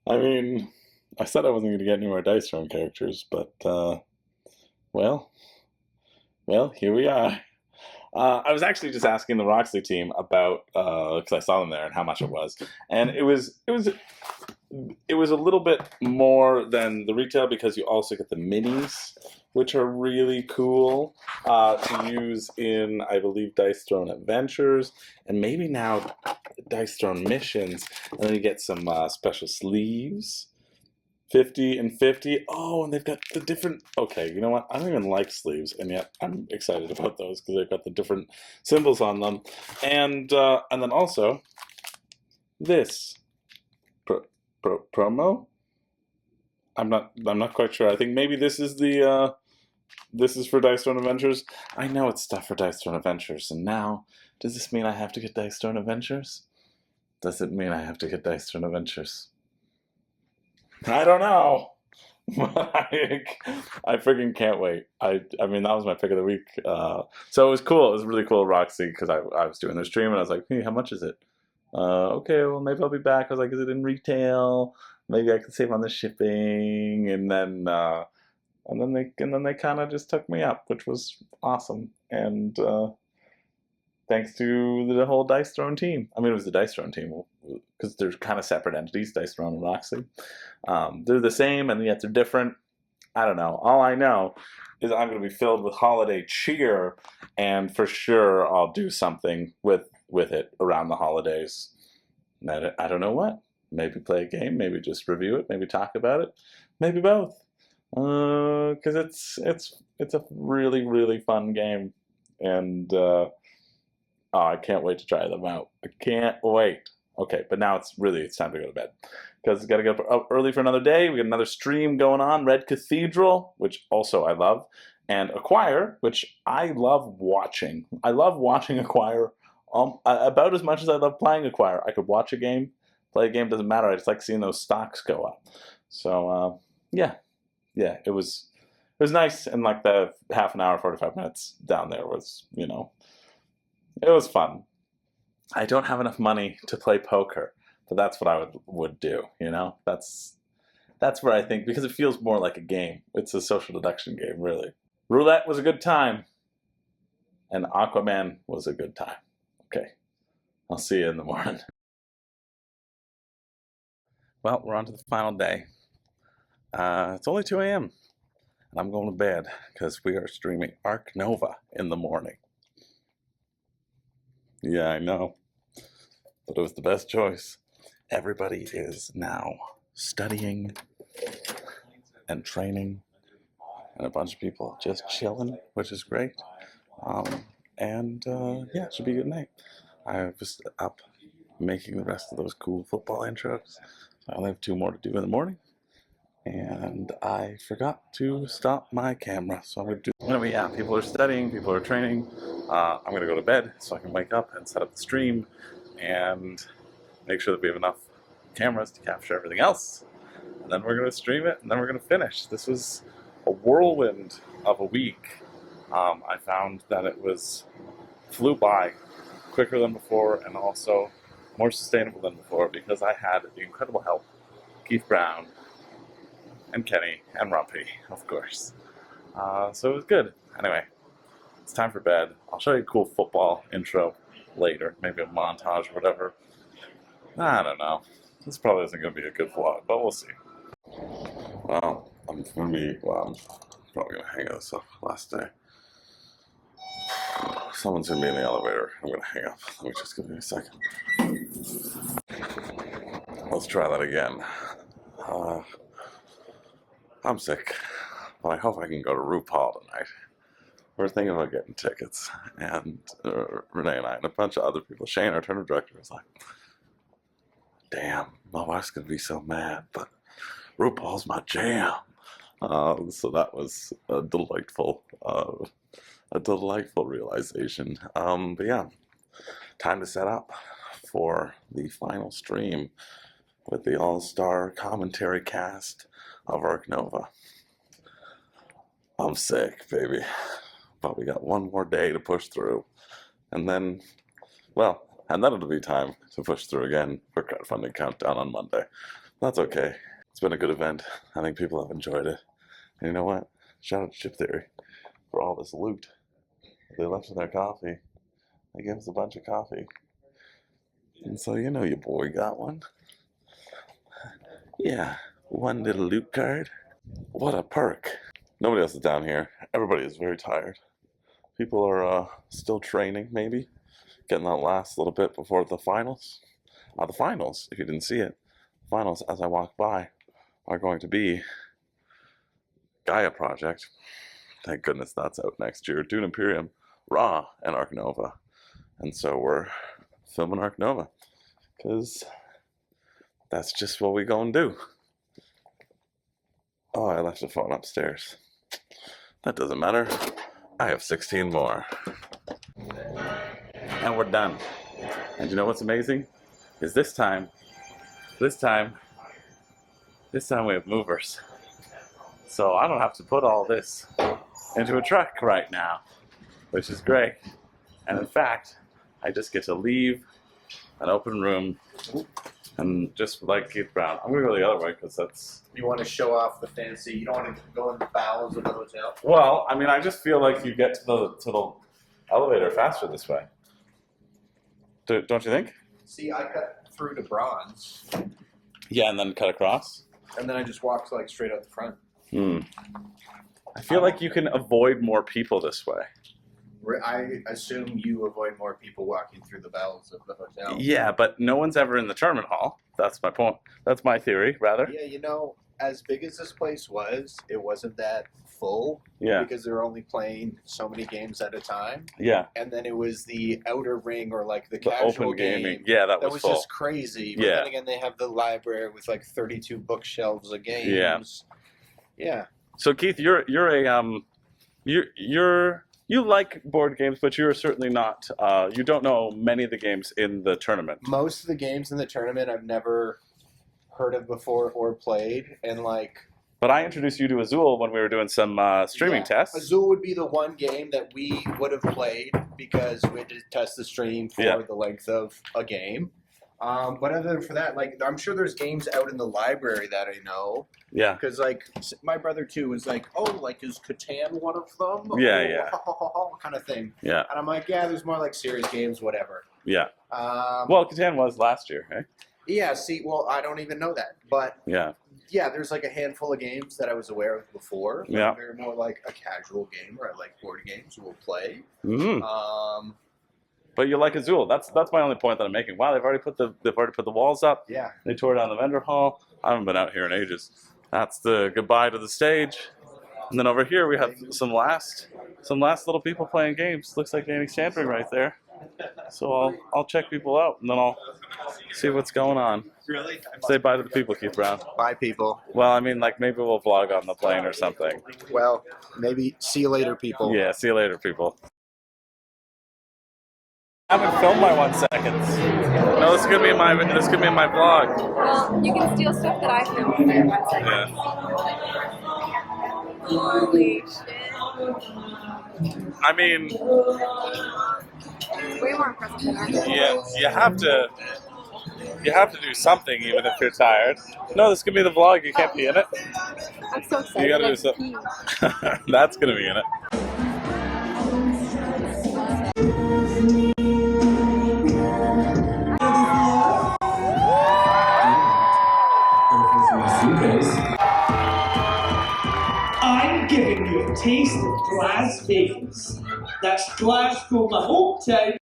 B: I mean, I said I wasn't going to get any more Dice Throne characters, but, well, here we are. I was actually just asking the Roxley team about, because I saw them there and how much it was. And it was a little bit more than the retail because you also get the minis, which are really cool to use in, I believe, Dice Throne Adventures, and maybe now Dice Throne Missions. And then you get some special sleeves, 50 and 50. Oh, and they've got the different... Okay, you know what? I don't even like sleeves, and yet I'm excited about those because they've got the different symbols on them. And then also this promo. I'm not quite sure. I think maybe this is the this is for Dice Throne Adventures. I know it's stuff for Dice Throne Adventures, and now does this mean I have to get Dice Throne Adventures? Does it mean I have to get Dice Throne Adventures? I don't know. I freaking can't wait. I mean, that was my pick of the week. So it was cool. It was really cool, Roxy, because I was doing the stream and I was like, hey, how much is it? Okay, well, maybe I'll be back. I was like, is it in retail? Maybe I can save on the shipping. And then they kind of just took me up, which was awesome. And thanks to the whole Dice Throne team. I mean, it was the Dice Throne team because they're kind of separate entities, Dice Throne and Roxy. They're the same, and yet they're different. I don't know. All I know is I'm going to be filled with holiday cheer, and for sure I'll do something with it around the holidays. I don't know what. Maybe play a game, maybe just review it, maybe talk about it, maybe both. Because it's a really, really fun game, and I can't wait to try them out. I can't wait. Okay, but now it's time to go to bed because got to get up early for another day. We got another stream going on. Red Cathedral, which also I love, and Acquire, which I love watching. I love watching Acquire about as much as I love playing Acquire. I could watch a game, play a game, doesn't matter. I just like seeing those stocks go up. So yeah, it was nice, and like the half an hour, 45 minutes down there was, you know, it was fun. I don't have enough money to play poker, but that's what I would do, you know? That's where I think, because it feels more like a game. It's a social deduction game, really. Roulette was a good time, and Aquaman was a good time. Okay, I'll see you in the morning. Well, we're on to the final day. It's only 2 a.m. and I'm going to bed because we are streaming Arc Nova in the morning. Yeah, I know, but it was the best choice. Everybody is now studying and training, and a bunch of people just chilling, which is great. Yeah, it should be a good night. I was up making the rest of those cool football intros. I only have 2 more to do in the morning, and I forgot to stop my camera, so I'm going to do. Anyway, yeah, people are studying, people are training. I'm going to go to bed so I can wake up and set up the stream and make sure that we have enough cameras to capture everything else. And then we're going to stream it, and then we're going to finish. This was a whirlwind of a week. I found that it flew by quicker than before, and also more sustainable than before, because I had the incredible help Keith Brown and Kenny and Rumpy, of course. So it was good. Anyway, it's time for bed. I'll show you a cool football intro later, maybe a montage or whatever. I don't know. This probably isn't going to be a good vlog, but we'll see. Well, I'm probably going to hang this up last day. Someone's going to be in the elevator. I'm going to hang up. Let me just give me a second. Let's try that again. I'm sick, but I hope I can go to RuPaul tonight. We're thinking about getting tickets, and Renee and I and a bunch of other people. Shane, our turner director, was like, damn, my wife's going to be so mad, but RuPaul's my jam. So that was a delightful realization. But yeah, time to set up for the final stream with the all-star commentary cast of Arc Nova. I'm sick, baby, but we got 1 more day to push through, and then it'll be time to push through again for crowdfunding countdown on Monday. That's okay. It's been a good event. I think people have enjoyed it. And you know what? Shout out to Chip Theory for all this loot they left in their coffee. They gave us a bunch of coffee. And so, you know, your boy got one. Yeah, 1 little loot card. What a perk. Nobody else is down here. Everybody is very tired. People are still training, maybe. Getting that last little bit before the finals. The finals, if you didn't see it, finals, as I walk by, are going to be Gaia Project. Thank goodness that's out next year. Dune Imperium, Raw, and Arc Nova. And so we're filming Arc Nova, because that's just what we gonna do. Oh, I left the phone upstairs. That doesn't matter. I have 16 more. And we're done. And you know what's amazing? Is this time we have movers. So I don't have to put all this into a truck right now, which is great. And in fact, I just get to leave an open room, and just like Keith Brown, I'm gonna go the other way because that's.
C: You want to show off the fancy. You don't want to go in the bowels of the hotel.
B: Well, I mean, I just feel like you get to the elevator faster this way. Don't you think?
C: See, I cut through to bronze,
B: Yeah, and then cut across.
C: and then I just walked like straight out the front.
B: I feel like you can avoid more people this way.
C: I assume you avoid more people walking through the bowels of the hotel.
B: Yeah, but no one's ever in the tournament hall. That's my point. That's my theory, rather.
C: Yeah, you know, as big as this place was, it wasn't that full.
B: Yeah.
C: Because they're only playing so many games at a time.
B: Yeah.
C: And then it was the outer ring, or like the
B: The
C: casual
B: open gaming.
C: game.
B: Yeah, that
C: That
B: was
C: was
B: full.
C: just crazy. But
B: Yeah.
C: then again, they have the library with like 32 bookshelves of games.
B: Yeah.
C: Yeah.
B: So Keith, you're you like board games, but you're certainly not. You don't know many of the games in the tournament.
H: Most of the games in the tournament I've never heard of before or played, and like.
B: But I introduced you to Azul when we were doing some streaming tests.
H: Azul would be the one game that we would have played because we had to test the stream for the length of a game. But other than for that, like I'm sure there's games out in the library that I know.
B: Yeah.
H: Because like my brother too was like, oh, like is Catan one of them?
B: Yeah,
H: kind of thing.
B: Yeah.
H: And I'm like, yeah, there's more like serious games, whatever.
B: Yeah. Well, Catan was last year, eh?
H: Yeah. See, well, I don't even know that, but
B: yeah,
H: there's like a handful of games that I was aware of before.
B: Yeah.
H: They're more like a casual game or like board games we'll play.
B: Mm-hmm. But you like Azul. That's my only point that I'm making. Wow, they've already put the walls up.
H: Yeah.
B: They tore down the vendor hall. I haven't been out here in ages. That's the goodbye to the stage. And then over here we have some last little people playing games. Looks like Danny's tampering right there. So I'll check people out and then I'll see what's going on.
H: Really?
B: Say bye to the people, Keith Brown.
H: Bye, people.
B: Well, I mean, like maybe we'll vlog on the plane or something.
H: Well, maybe see you later, people.
B: Yeah, see you later, people. I haven't filmed my 1 second. No, this is gonna be in my vlog.
A: Well, you can steal stuff that I filmed for your 1 second.
B: Yeah.
A: Holy shit.
B: I mean,
A: Way more impressive than ours.
B: yeah, you have to do something even if you're tired. No, this could be the vlog. You can't be in it.
A: I'm so excited.
B: You gotta do
A: I
B: something.
A: pee.
B: That's gonna be in it.
I: I'm giving you a taste of Las Vegas. That's Glasgow, my hometown.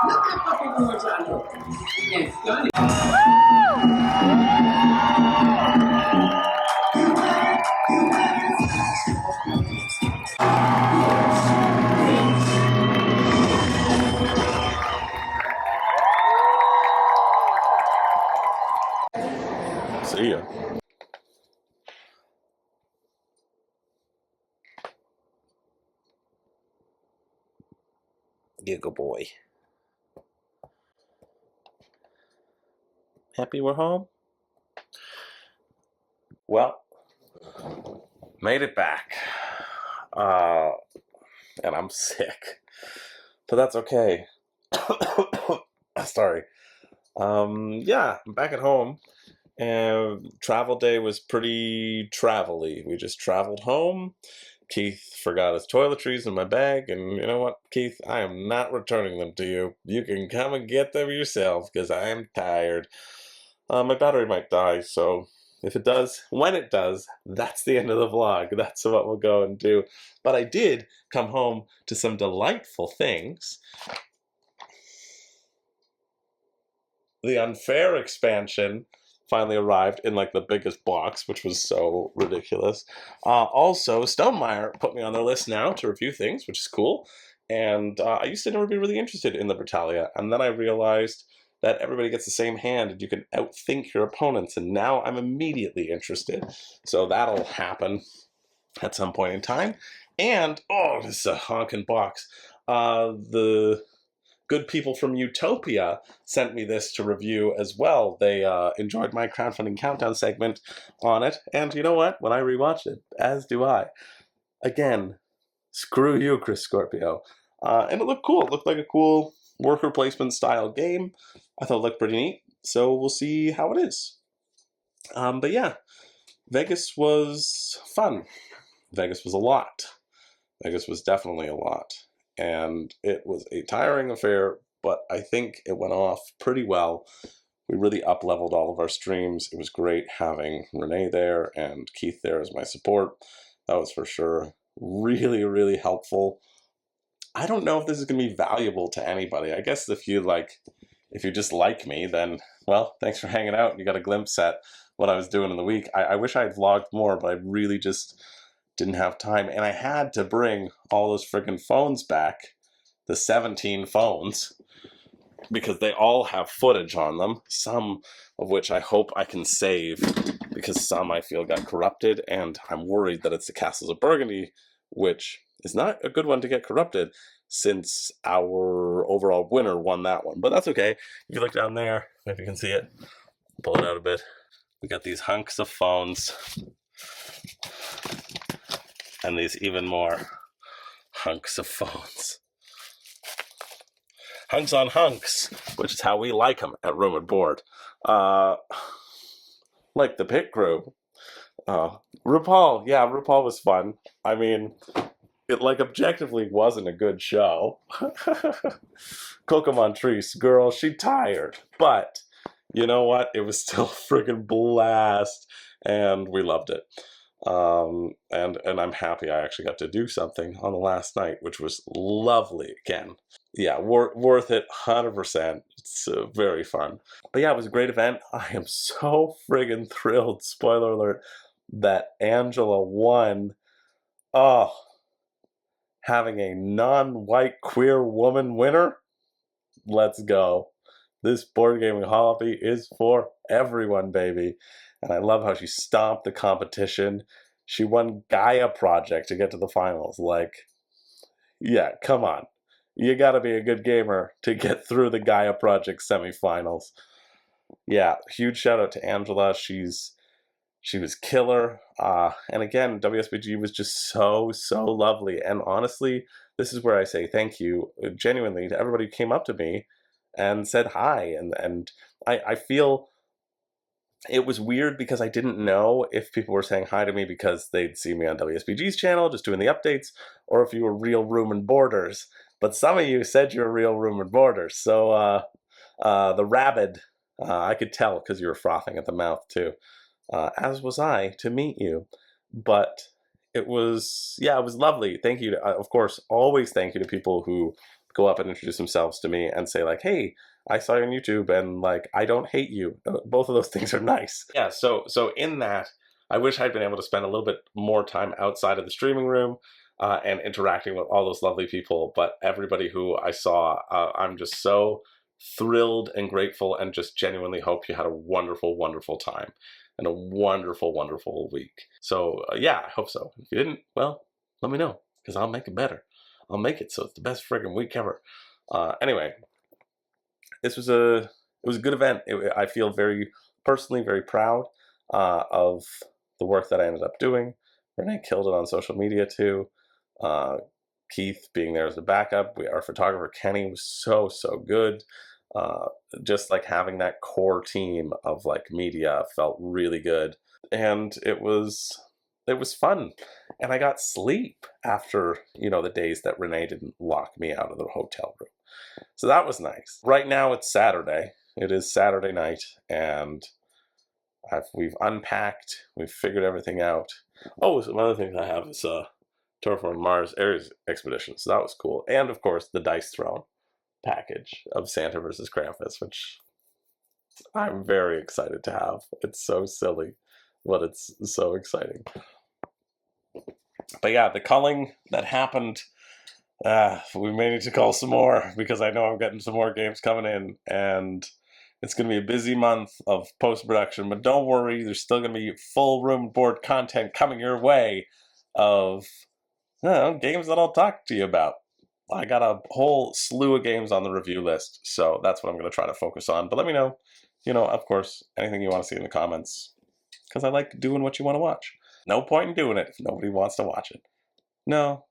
I: Look at fucking George Andrew. Yes, got it.
B: See ya.
D: Giggle boy.
B: Happy we're home? Well, made it back. And I'm sick. But that's okay. Sorry. Yeah, I'm back at home. And travel day was pretty travel-y. We just traveled home. Keith forgot his toiletries in my bag, and you know what, Keith? I am not returning them to you. You can come and get them yourself, because I am tired. My battery might die, so if it does, when it does, that's the end of the vlog. That's what we'll go and do. But I did come home to some delightful things. The Unfair expansion finally arrived in like the biggest box, which was so ridiculous. Also, Stonemeyer put me on their list now to review things, which is cool. And I used to never be really interested in the Britalia, and then I realized that everybody gets the same hand and you can outthink your opponents, and now I'm immediately interested. So that'll happen at some point in time. And, oh, this is a honking box. The good people from Utopia sent me this to review as well. They enjoyed my crowdfunding countdown segment on it, and you know what? When I rewatched it, as do I. Again, screw you, Chris Scorpio. And it looked cool. It looked like a cool worker placement style game. I thought it looked pretty neat, so we'll see how it is. But yeah, Vegas was fun. Vegas was a lot. Vegas was definitely a lot. And it was a tiring affair, but I think it went off pretty well. We really up-leveled all of our streams. It was great having Renee there and Keith there as my support. That was for sure really, really helpful. I don't know if this is going to be valuable to anybody. I guess if you just like me, then, well, thanks for hanging out. You got a glimpse at what I was doing in the week. I wish I had vlogged more, but I really just didn't have time. And I had to bring all those freaking phones back, the 17 phones, because they all have footage on them, some of which I hope I can save because some I feel got corrupted, and I'm worried that it's the Castles of Burgundy, which is not a good one to get corrupted since our overall winner won that one. But that's okay. If you look down there, maybe you can see it. Pull it out a bit. We got these hunks of phones and these even more hunks of phones. Hunks on hunks, which is how we like them at Room and Board. Like the pit crew. RuPaul, yeah, RuPaul was fun. I mean, it like objectively wasn't a good show. Coco Montrese, girl, she tired. But you know what? It was still a friggin' blast, and we loved it. And I'm happy I actually got to do something on the last night, which was lovely again. Yeah, worth it, 100%. It's very fun. But yeah, it was a great event. I am so friggin' thrilled, spoiler alert, that Angela won. Oh, having a non-white queer woman winner? Let's go. This board gaming hobby is for everyone, baby. And I love how she stomped the competition. She won Gaia Project to get to the finals. Like, yeah, come on. You gotta be a good gamer to get through the Gaia Project semifinals. Yeah, huge shout out to Angela. She was killer. And again, WSBG was just so lovely. And honestly, this is where I say thank you genuinely to everybody who came up to me and said hi. And I feel it was weird because I didn't know if people were saying hi to me because they'd see me on WSBG's channel just doing the updates, or if you were real Room and Boarders. But some of you said you're real Room and Boarders. So the rabid, I could tell because you were frothing at the mouth too. As was I to meet you. But it was, yeah, it was lovely. Thank you to, of course, always thank you to people who go up and introduce themselves to me and say like, hey, I saw you on YouTube and like, I don't hate you. Both of those things are nice. Yeah, so in that, I wish I'd been able to spend a little bit more time outside of the streaming room and interacting with all those lovely people. But everybody who I saw, I'm just so thrilled and grateful, and just genuinely hope you had a wonderful, wonderful time and a wonderful, wonderful week. So yeah, I hope so. If you didn't, well, let me know, because I'll make it better. I'll make it so it's the best friggin' week ever. Anyway, this was it was a good event. I feel very personally very proud of the work that I ended up doing. Renee killed it on social media too. Keith being there as a backup. Our photographer Kenny was so good. Just like having that core team of like media felt really good, and it was fun, and I got sleep after, you know, the days that Renee didn't lock me out of the hotel room. So that was nice. Right now it's Saturday. It is Saturday night, and we've unpacked. We've figured everything out. Oh, some other things I have is Terraform Mars Ares Expedition. So that was cool, and of course the Dice Throne package of Santa versus Krampus, which I'm very excited to have. It's so silly, but it's so exciting. But yeah, the culling that happened, we may need to call some more, because I know I'm getting some more games coming in, and it's going to be a busy month of post-production. But don't worry, there's still going to be full Room and Board content coming your way of games that I'll talk to you about. I got a whole slew of games on the review list, so that's what I'm going to try to focus on. But let me know, you know, of course, anything you want to see in the comments, because I like doing what you want to watch. No point in doing it if nobody wants to watch it. No,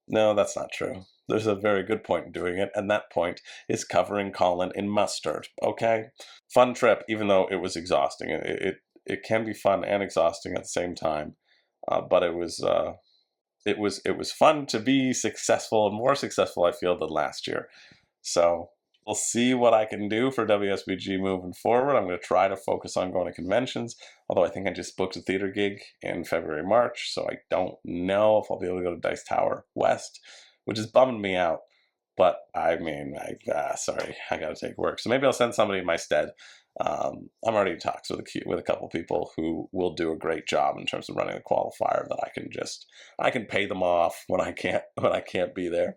B: that's not true. There's a very good point in doing it, and that point is covering Colin in mustard, okay? Fun trip, even though it was exhausting. It can be fun and exhausting at the same time, but it was fun to be successful, and more successful, I feel, than last year. So we'll see what I can do for WSBG moving forward. I'm going to try to focus on going to conventions, although I think I just booked a theater gig in February, March, so I don't know if I'll be able to go to Dice Tower West, which is bumming me out. But I mean, sorry, I got to take work. So maybe I'll send somebody in my stead. I'm already in talks with a couple people who will do a great job in terms of running the qualifier, that I can pay them off when I can't be there.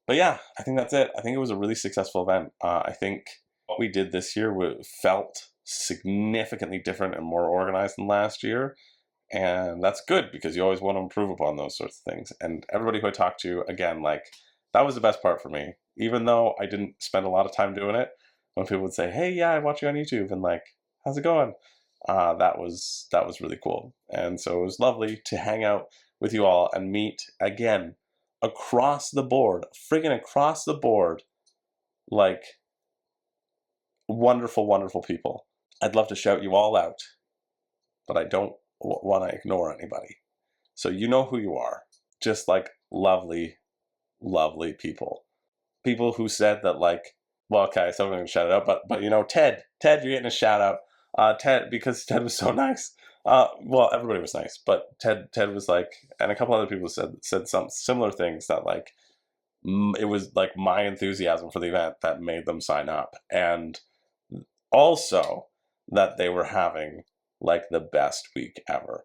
B: But yeah, I think that's it. I think it was a really successful event. I think what we did this year felt
J: significantly different and more organized than last year. And that's good because you always want to improve upon those sorts of things. And everybody who I talked to, again, like, that was the best part for me. Even though I didn't spend a lot of time doing it, when people would say, hey, yeah, I watch you on YouTube, and like, how's it going? That was really cool. And so it was lovely to hang out with you all and meet again across the board, friggin' across the board, like, wonderful, wonderful people. I'd love to shout you all out, but I don't want to ignore anybody. So you know who you are. Just like lovely, lovely people. People who said that, like, well, okay, so I'm going to shout it out, but you know, Ted, you're getting a shout out. Ted, because Ted was so nice. Well, everybody was nice, but Ted was like, and a couple other people said some similar things that, like, it was like my enthusiasm for the event that made them sign up, and also that they were having like the best week ever.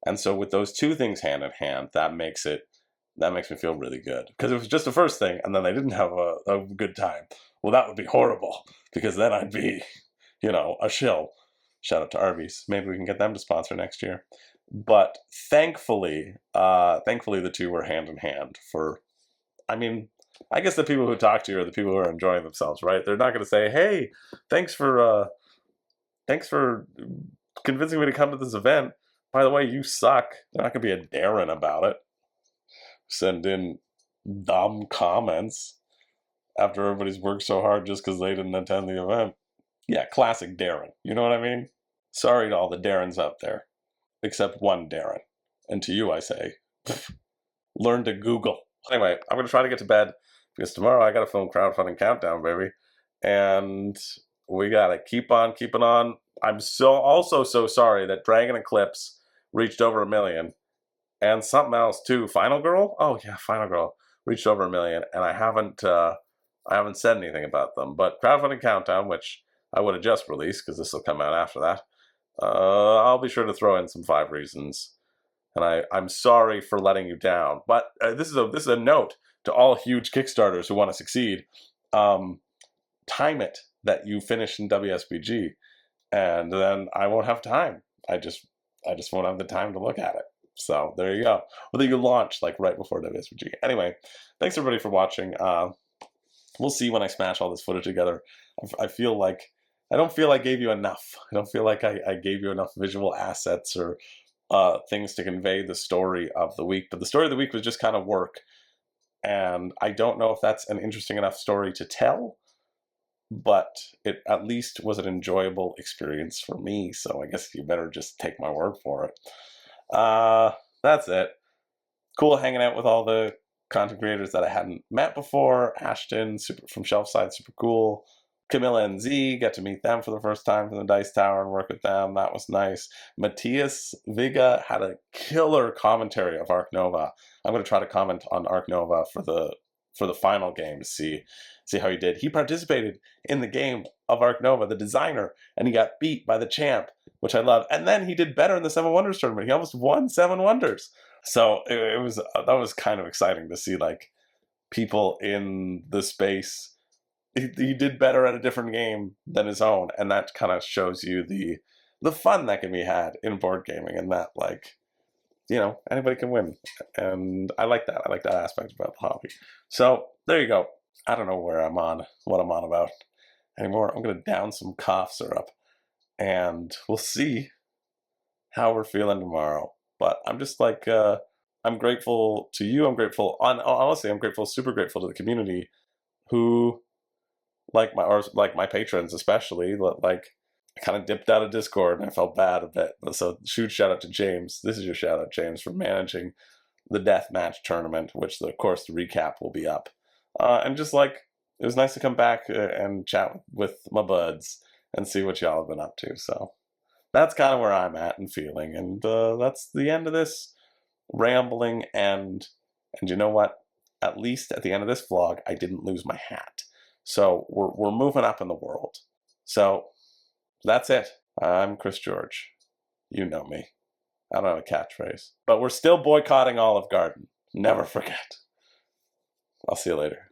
J: And so with those two things hand in hand, that makes me feel really good, because it was just the first thing and then they didn't have a good time. Well, that would be horrible, because then I'd be, you know, a shill. Shout out to Arby's. Maybe we can get them to sponsor next year. But thankfully the two were hand in hand for, I mean, I guess the people who talk to you are the people who are enjoying themselves, right? They're not going to say, hey, thanks for convincing me to come to this event. By the way, you suck. They're not going to be a Darren about it. Send in dumb comments after everybody's worked so hard just because they didn't attend the event. Yeah, classic Darren. You know what I mean? Sorry to all the Darrens out there, except one Darren. And to you I say, learn to Google. Anyway, I'm going to try to get to bed, because tomorrow I got to film Crowdfunding Countdown, baby. And we got to keep on keeping on. I'm also so sorry that Dragon Eclipse reached over 1 million. And something else too. Final Girl? Oh yeah, Final Girl reached over 1 million, and I haven't said anything about them. But Crowdfunding Countdown, which I would have just released because this will come out after that, I'll be sure to throw in some 5 reasons. And I'm sorry for letting you down. But this is a note to all huge Kickstarters who want to succeed. Time it that you finish in WSBG, and then I won't have time. I just won't have the time to look at it. So there you go. Whether you launch like right before WSBG. Anyway, thanks everybody for watching. We'll see when I smash all this footage together. I don't feel I gave you enough. I don't feel like I gave you enough visual assets or things to convey the story of the week. But the story of the week was just kind of work. And I don't know if that's an interesting enough story to tell, but it at least was an enjoyable experience for me. So I guess you better just take my word for it. That's it. Cool hanging out with all the content creators that I hadn't met before. Ashton from Shelfside, super cool. Camilla and Z, got to meet them for the first time from the Dice Tower and work with them. That was nice. Matthias Viga had a killer commentary of Ark Nova. I'm going to try to comment on Ark Nova for the final game to see how he did. He participated in the game of Ark Nova, the designer, and he got beat by the champ, which I love. And then he did better in the Seven Wonders tournament. He almost won Seven Wonders. So that was kind of exciting to see, like, people in the space. He did better at a different game than his own, and that kind of shows you the fun that can be had in board gaming, and that, like, you know, anybody can win. And I like that. I like that aspect about the hobby. So there you go. I don't know what I'm on about anymore. I'm going to down some cough syrup, and we'll see how we're feeling tomorrow. But I'm just like, I'm grateful to you. I'm grateful, honestly, I'm grateful, super grateful to the community who, like my patrons especially, like, I kind of dipped out of Discord and I felt bad a bit. So huge shout out to James. This is your shout out, James, for managing the deathmatch tournament, which of course the recap will be up. And just like, it was nice to come back and chat with my buds and see what y'all have been up to. So that's kind of where I'm at and feeling. And that's the end of this rambling. And you know what? At least at the end of this vlog, I didn't lose my hat. So we're moving up in the world. So that's it. I'm Chris George. You know me. I don't have a catchphrase. But we're still boycotting Olive Garden. Never forget. I'll see you later.